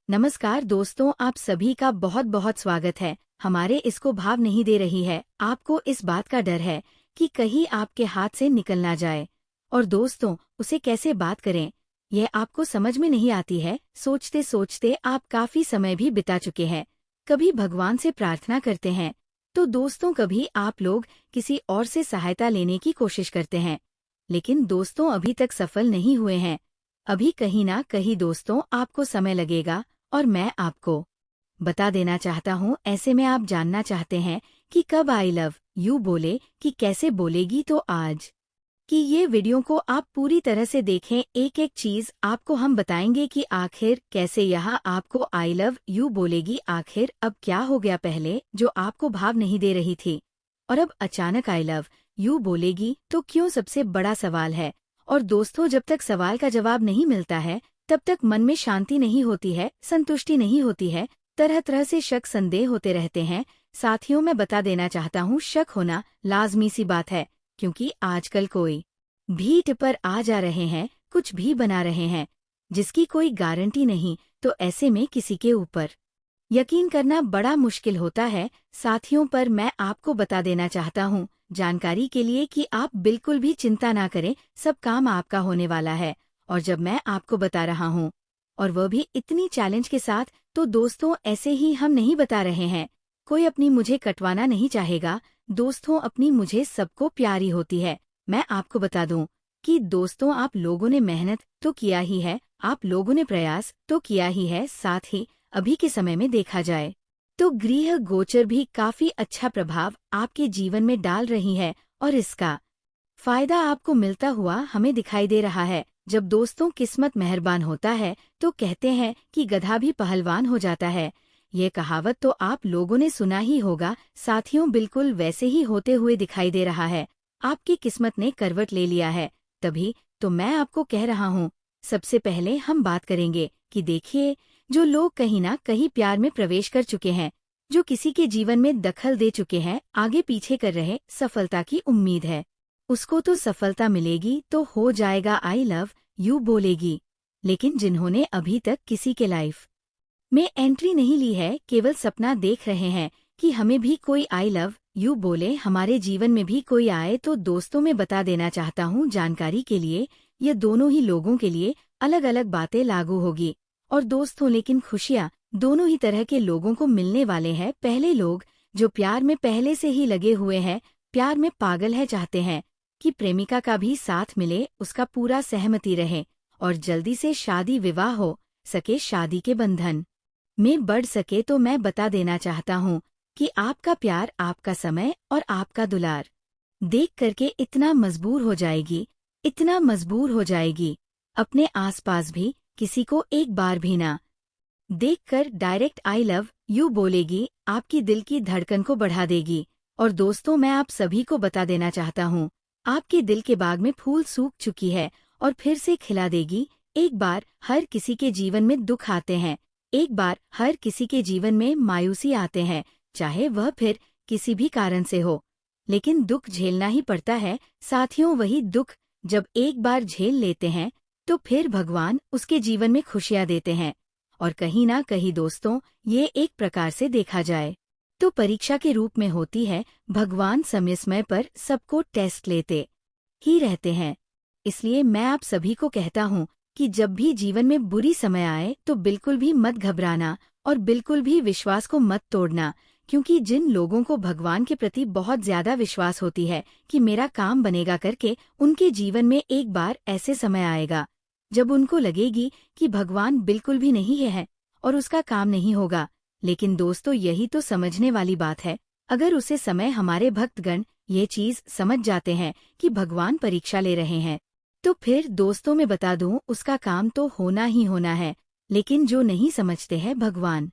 नमस्कार दोस्तों, आप सभी का बहुत बहुत स्वागत है। हमारे इसको भाव नहीं दे रही है, आपको इस बात का डर है कि कहीं आपके हाथ से निकल ना जाए। और दोस्तों, उसे कैसे बात करें, यह आपको समझ में नहीं आती है। सोचते सोचते आप काफी समय भी बिता चुके हैं। कभी भगवान से प्रार्थना करते हैं, तो दोस्तों कभी आप लोग किसी और से सहायता लेने की कोशिश करते हैं, लेकिन दोस्तों अभी तक सफल नहीं हुए हैं। अभी कहीं ना कहीं दोस्तों आपको समय लगेगा, और मैं आपको बता देना चाहता हूँ। ऐसे में आप जानना चाहते हैं कि कब आई लव यू बोले, कि कैसे बोलेगी, तो आज कि ये वीडियो को आप पूरी तरह से देखें। एक एक चीज आपको हम बताएंगे कि आखिर कैसे यहाँ आपको आई लव यू बोलेगी। आखिर अब क्या हो गया, पहले जो आपको भाव नहीं दे रही थी और अब अचानक आई लव यू बोलेगी, तो क्यों, सबसे बड़ा सवाल है। और दोस्तों, जब तक सवाल का जवाब नहीं मिलता है तब तक मन में शांति नहीं होती है, संतुष्टि नहीं होती है, तरह तरह से शक संदेह होते रहते हैं। साथियों, मैं बता देना चाहता हूँ, शक होना लाजमी सी बात है, क्योंकि आजकल कोई भी टिपर आ जा रहे हैं, कुछ भी बना रहे हैं, जिसकी कोई गारंटी नहीं। तो ऐसे में किसी के ऊपर यकीन करना बड़ा मुश्किल होता है। साथियों, पर मैं आपको बता देना चाहता हूँ जानकारी के लिए कि आप बिल्कुल भी चिंता ना करें, सब काम आपका होने वाला है। और जब मैं आपको बता रहा हूँ, और वह भी इतनी चैलेंज के साथ, तो दोस्तों ऐसे ही हम नहीं बता रहे हैं। कोई अपनी मुझे कटवाना नहीं चाहेगा दोस्तों, अपनी मुझे सबको प्यारी होती है। मैं आपको बता दूं कि दोस्तों, आप लोगों ने मेहनत तो किया ही है, आप लोगों ने प्रयास तो किया ही है, साथ ही अभी के समय में देखा जाए तो गृह गोचर भी काफी अच्छा प्रभाव आपके जीवन में डाल रही है, और इसका फायदा आपको मिलता हुआ हमें दिखाई दे रहा है। जब दोस्तों किस्मत मेहरबान होता है तो कहते हैं कि गधा भी पहलवान हो जाता है। ये कहावत तो आप लोगों ने सुना ही होगा। साथियों, बिल्कुल वैसे ही होते हुए दिखाई दे रहा है। आपकी किस्मत ने करवट ले लिया है, तभी तो मैं आपको कह रहा हूँ। सबसे पहले हम बात करेंगे कि देखिए, जो लोग कहीं ना कहीं प्यार में प्रवेश कर चुके हैं, जो किसी के जीवन में दखल दे चुके हैं, आगे पीछे कर रहे, सफलता की उम्मीद है, उसको तो सफलता मिलेगी, तो हो जाएगा, आई लव यू बोलेगी। लेकिन जिन्होंने अभी तक किसी के लाइफ में एंट्री नहीं ली है, केवल सपना देख रहे हैं कि हमें भी कोई आई लव यू बोले, हमारे जीवन में भी कोई आए, तो दोस्तों मैं बता देना चाहता हूँ जानकारी के लिए, ये दोनों ही लोगों के लिए अलग अलग बातें लागू होगी। और दोस्तों, लेकिन खुशियाँ दोनों ही तरह के लोगों को मिलने वाले हैं। पहले लोग जो प्यार में पहले से ही लगे हुए हैं, प्यार में पागल है, चाहते हैं कि प्रेमिका का भी साथ मिले, उसका पूरा सहमति रहे, और जल्दी से शादी विवाह हो सके, शादी के बंधन में बढ़ सके। तो मैं बता देना चाहता हूँ कि आपका प्यार, आपका समय और आपका दुलार देख करके इतना मजबूर हो जाएगी, इतना मजबूर हो जाएगी, अपने आसपास भी किसी को एक बार भी ना देखकर डायरेक्ट आई लव यू बोलेगी, आपकी दिल की धड़कन को बढ़ा देगी। और दोस्तों, मैं आप सभी को बता देना चाहता हूँ, आपके दिल के बाग में फूल सूख चुकी है और फिर से खिला देगी। एक बार हर किसी के जीवन में दुख आते हैं, एक बार हर किसी के जीवन में मायूसी आते हैं, चाहे वह फिर किसी भी कारण से हो, लेकिन दुख झेलना ही पड़ता है। साथियों, वही दुख जब एक बार झेल लेते हैं तो फिर भगवान उसके जीवन में खुशियां देते हैं। और कहीं ना कहीं दोस्तों, ये एक प्रकार से देखा जाए तो परीक्षा के रूप में होती है। भगवान समय समय पर सबको टेस्ट लेते ही रहते हैं। इसलिए मैं आप सभी को कहता हूँ कि जब भी जीवन में बुरी समय आए तो बिल्कुल भी मत घबराना, और बिल्कुल भी विश्वास को मत तोड़ना, क्योंकि जिन लोगों को भगवान के प्रति बहुत ज्यादा विश्वास होती है कि मेरा काम बनेगा करके, उनके जीवन में एक बार ऐसे समय आएगा जब उनको लगेगी कि भगवान बिल्कुल भी नहीं है और उसका काम नहीं होगा। लेकिन दोस्तों, यही तो समझने वाली बात है। अगर उसे समय हमारे भक्तगण ये चीज समझ जाते हैं कि भगवान परीक्षा ले रहे हैं, तो फिर दोस्तों मैं बता दूं, उसका काम तो होना ही होना है। लेकिन जो नहीं समझते हैं, भगवान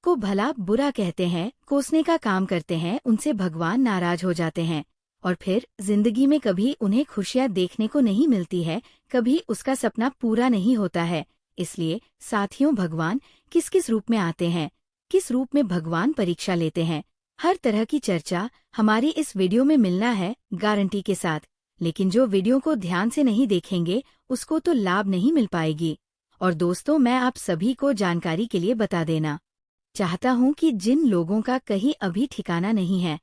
को भला बुरा कहते हैं, कोसने का काम करते हैं, उनसे भगवान नाराज हो जाते हैं, और फिर जिंदगी में कभी उन्हें खुशियां देखने को नहीं मिलती है, कभी उसका सपना पूरा नहीं होता है। इसलिए साथियों, भगवान किस किस रूप में आते हैं, किस रूप में भगवान परीक्षा लेते हैं, हर तरह की चर्चा हमारी इस वीडियो में मिलना है, गारंटी के साथ। लेकिन जो वीडियो को ध्यान से नहीं देखेंगे, उसको तो लाभ नहीं मिल पाएगी। और दोस्तों, मैं आप सभी को जानकारी के लिए बता देना चाहता हूँ कि जिन लोगों का कहीं अभी ठिकाना नहीं है,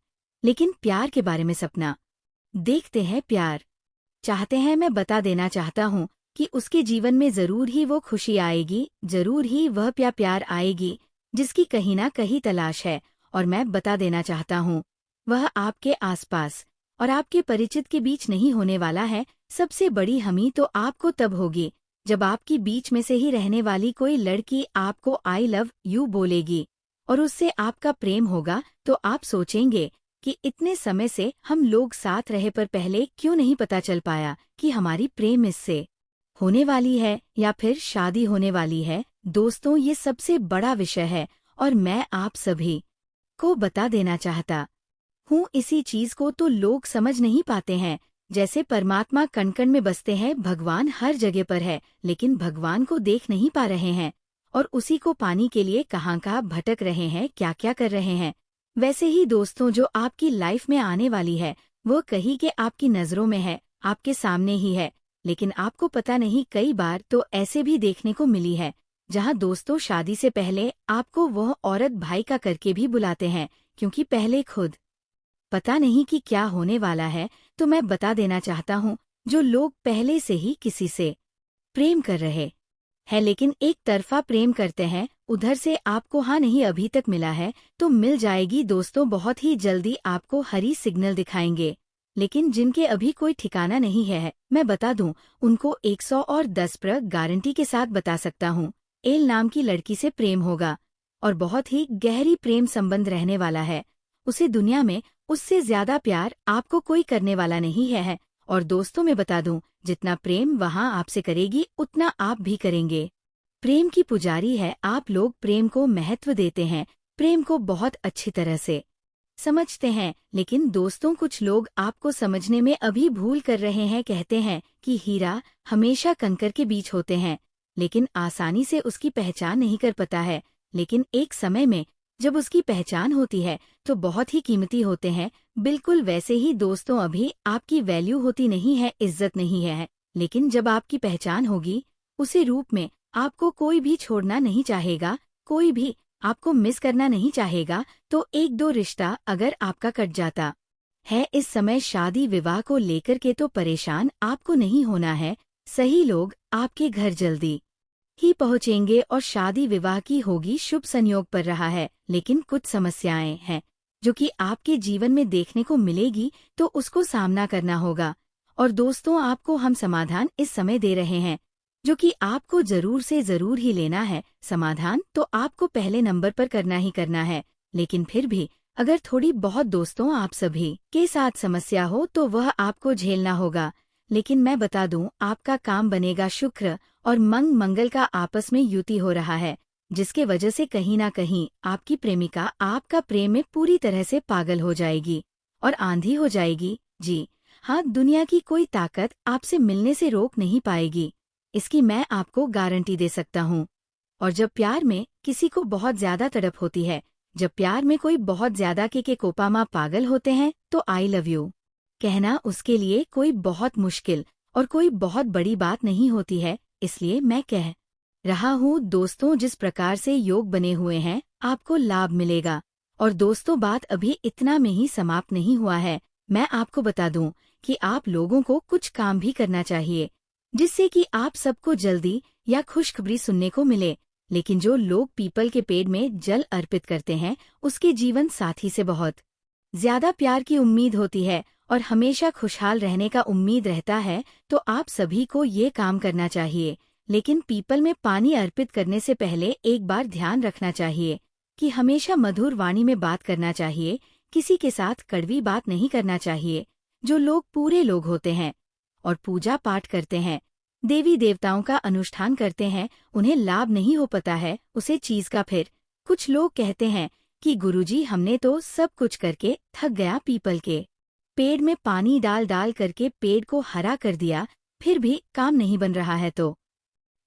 लेकिन प्यार के बारे में सपना देखते हैं, प्यार चाहते हैं, मैं बता देना चाहता हूँ कि उसके जीवन में जरूर ही वो खुशी आएगी, जरूर ही वह प्यार आएगी जिसकी कहीं ना कहीं तलाश है। और मैं बता देना चाहता हूँ, वह आपके आसपास और आपके परिचित के बीच नहीं होने वाला है। सबसे बड़ी हमी तो आपको तब होगी जब आपकी बीच में से ही रहने वाली कोई लड़की आपको आई लव यू बोलेगी और उससे आपका प्रेम होगा। तो आप सोचेंगे कि इतने समय से हम लोग साथ रहे पर पहले क्यों नहीं पता चल पाया कि हमारी प्रेम इससे होने वाली है या फिर शादी होने वाली है। दोस्तों, ये सबसे बड़ा विषय है और मैं आप सभी को बता देना चाहता हूँ। इसी चीज को तो लोग समझ नहीं पाते हैं। जैसे परमात्मा कण कण में बसते हैं, भगवान हर जगह पर है, लेकिन भगवान को देख नहीं पा रहे हैं और उसी को पाने के लिए कहाँ कहाँ भटक रहे हैं, क्या क्या कर रहे हैं। वैसे ही दोस्तों, जो आपकी लाइफ में आने वाली है वो कहीं के आपकी नजरों में है, आपके सामने ही है, लेकिन आपको पता नहीं। कई बार तो ऐसे भी देखने को मिली है जहाँ दोस्तों शादी से पहले आपको वह औरत भाई का करके भी बुलाते हैं, क्योंकि पहले खुद पता नहीं कि क्या होने वाला है। तो मैं बता देना चाहता हूँ, जो लोग पहले से ही किसी से प्रेम कर रहे हैं, लेकिन एक तरफा प्रेम करते हैं, उधर से आपको हाँ नहीं अभी तक मिला है, तो मिल जाएगी दोस्तों। बहुत ही जल्दी आपको हरी सिग्नल दिखाएंगे। लेकिन जिनके अभी कोई ठिकाना नहीं है, मैं बता दूं, उनको 110% गारंटी के साथ बता सकता हूँ, एल नाम की लड़की से प्रेम होगा और बहुत ही गहरी प्रेम संबंध रहने वाला है। उसे दुनिया में उससे ज्यादा प्यार आपको कोई करने वाला नहीं है। और दोस्तों, मैं बता दूं, जितना प्रेम वहां आपसे करेगी उतना आप भी करेंगे। प्रेम की पुजारी है, आप लोग प्रेम को महत्व देते हैं, प्रेम को बहुत अच्छी तरह से समझते हैं। लेकिन दोस्तों, कुछ लोग आपको समझने में अभी भूल कर रहे हैं। कहते हैं कि हीरा हमेशा कंकर के बीच होते हैं, लेकिन आसानी से उसकी पहचान नहीं कर पाता है। लेकिन एक समय में जब उसकी पहचान होती है तो बहुत ही कीमती होते हैं। बिल्कुल वैसे ही दोस्तों, अभी आपकी वैल्यू होती नहीं है, इज्जत नहीं है, लेकिन जब आपकी पहचान होगी, उसी रूप में आपको कोई भी छोड़ना नहीं चाहेगा, कोई भी आपको मिस करना नहीं चाहेगा। तो एक दो रिश्ता अगर आपका कट जाता है इस समय शादी विवाह को लेकर के, तो परेशान आपको नहीं होना है। सही लोग आपके घर जल्दी ही पहुंचेंगे और शादी विवाह की होगी, शुभ संयोग पर रहा है। लेकिन कुछ समस्याएं हैं जो कि आपके जीवन में देखने को मिलेगी, तो उसको सामना करना होगा। और दोस्तों, आपको हम समाधान इस समय दे रहे हैं जो कि आपको जरूर से जरूर ही लेना है। समाधान तो आपको पहले नंबर पर करना ही करना है, लेकिन फिर भी अगर थोड़ी बहुत दोस्तों आप सभी के साथ समस्या हो तो वह आपको झेलना होगा। लेकिन मैं बता दूं, आपका काम बनेगा। शुक्र और मंगल का आपस में युति हो रहा है, जिसके वजह से कहीं ना कहीं आपकी प्रेमिका आपका प्रेम में पूरी तरह से पागल हो जाएगी और आंधी हो जाएगी। जी हाँ, दुनिया की कोई ताकत आपसे मिलने से रोक नहीं पाएगी, इसकी मैं आपको गारंटी दे सकता हूँ। और जब प्यार में किसी को बहुत ज्यादा तड़प होती है, जब प्यार में कोई बहुत ज्यादा के कोपामा पागल होते हैं, तो आई लव यू कहना उसके लिए कोई बहुत मुश्किल और कोई बहुत बड़ी बात नहीं होती है। इसलिए मैं कह रहा हूँ दोस्तों, जिस प्रकार से योग बने हुए हैं आपको लाभ मिलेगा। और दोस्तों, बात अभी इतना में ही समाप्त नहीं हुआ है। मैं आपको बता दूं कि आप लोगों को कुछ काम भी करना चाहिए, जिससे कि आप सबको जल्दी या खुशखबरी सुनने को मिले। लेकिन जो लोग पीपल के पेड़ में जल अर्पित करते हैं, उसके जीवन साथी से बहुत ज्यादा प्यार की उम्मीद होती है और हमेशा खुशहाल रहने का उम्मीद रहता है। तो आप सभी को ये काम करना चाहिए। लेकिन पीपल में पानी अर्पित करने से पहले एक बार ध्यान रखना चाहिए कि हमेशा मधुर वाणी में बात करना चाहिए, किसी के साथ कड़वी बात नहीं करना चाहिए। जो लोग पूरे लोग होते हैं और पूजा पाठ करते हैं, देवी देवताओं का अनुष्ठान करते हैं, उन्हें लाभ नहीं हो पाता है उसे चीज का। फिर कुछ लोग कहते हैं कि गुरुजी, हमने तो सब कुछ करके थक गया, पीपल के पेड़ में पानी डाल डाल करके पेड़ को हरा कर दिया, फिर भी काम नहीं बन रहा है। तो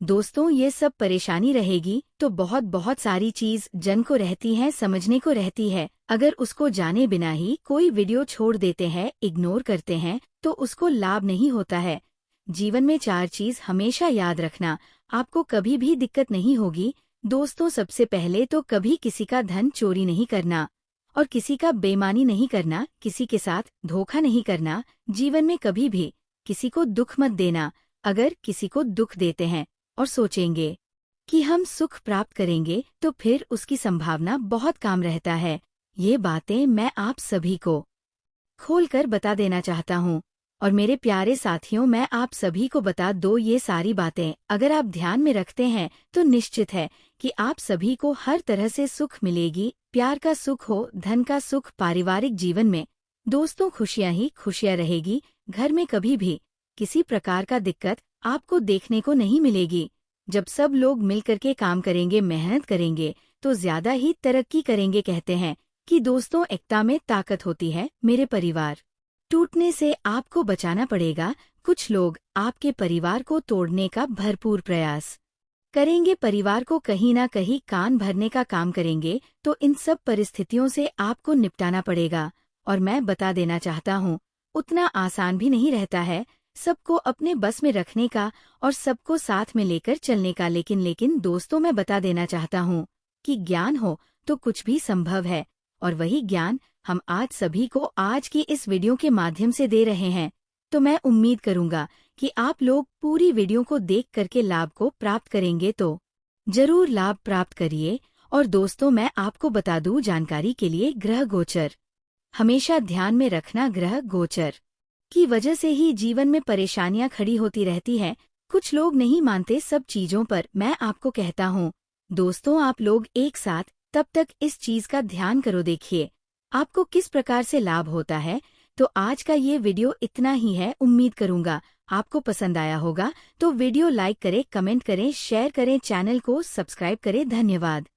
दोस्तों, ये सब परेशानी रहेगी तो बहुत बहुत सारी चीज जन को रहती है, समझने को रहती है। अगर उसको जाने बिना ही कोई वीडियो छोड़ देते हैं, इग्नोर करते हैं, तो उसको लाभ नहीं होता है। जीवन में 4 चीज हमेशा याद रखना। आपको कभी भी दिक्कत नहीं होगी। दोस्तों, सबसे पहले तो कभी किसी का धन चोरी नहीं करना और किसी का बेईमानी नहीं करना, किसी के साथ धोखा नहीं करना। जीवन में कभी भी किसी को दुख मत देना। अगर किसी को दुख देते हैं और सोचेंगे कि हम सुख प्राप्त करेंगे, तो फिर उसकी संभावना बहुत कम रहता है। ये बातें मैं आप सभी को खोलकर बता देना चाहता हूँ। और मेरे प्यारे साथियों, मैं आप सभी को बता दो, ये सारी बातें अगर आप ध्यान में रखते हैं तो निश्चित है कि आप सभी को हर तरह से सुख मिलेगी। प्यार का सुख हो, धन का सुख, पारिवारिक जीवन में दोस्तों खुशियां ही खुशियां रहेगी। घर में कभी भी किसी प्रकार का दिक्कत आपको देखने को नहीं मिलेगी। जब सब लोग मिलकर के काम करेंगे, मेहनत करेंगे, तो ज्यादा ही तरक्की करेंगे। कहते हैं कि दोस्तों, एकता में ताकत होती है। मेरे परिवार टूटने से आपको बचाना पड़ेगा। कुछ लोग आपके परिवार को तोड़ने का भरपूर प्रयास करेंगे, परिवार को कहीं ना कहीं कान भरने का काम करेंगे, तो इन सब परिस्थितियों से आपको निपटाना पड़ेगा। और मैं बता देना चाहता हूँ, उतना आसान भी नहीं रहता है सबको अपने बस में रखने का और सबको साथ में लेकर चलने का। लेकिन दोस्तों, मैं बता देना चाहता हूँ कि ज्ञान हो तो कुछ भी संभव है, और वही ज्ञान हम आज सभी को आज की इस वीडियो के माध्यम से दे रहे हैं। तो मैं उम्मीद करूंगा कि आप लोग पूरी वीडियो को देख करके लाभ को प्राप्त करेंगे, तो जरूर लाभ प्राप्त करिए। और दोस्तों, मैं आपको बता दूं जानकारी के लिए, ग्रह गोचर हमेशा ध्यान में रखना। ग्रह गोचर की वजह से ही जीवन में परेशानियां खड़ी होती रहती हैं। कुछ लोग नहीं मानते सब चीजों पर। मैं आपको कहता हूँ दोस्तों, आप लोग एक साथ तब तक इस चीज का ध्यान करो, देखिए आपको किस प्रकार से लाभ होता है। तो आज का ये वीडियो इतना ही है। उम्मीद करूंगा आपको पसंद आया होगा। तो वीडियो लाइक करें, कमेंट करें, शेयर करें, चैनल को सब्सक्राइब करें। धन्यवाद।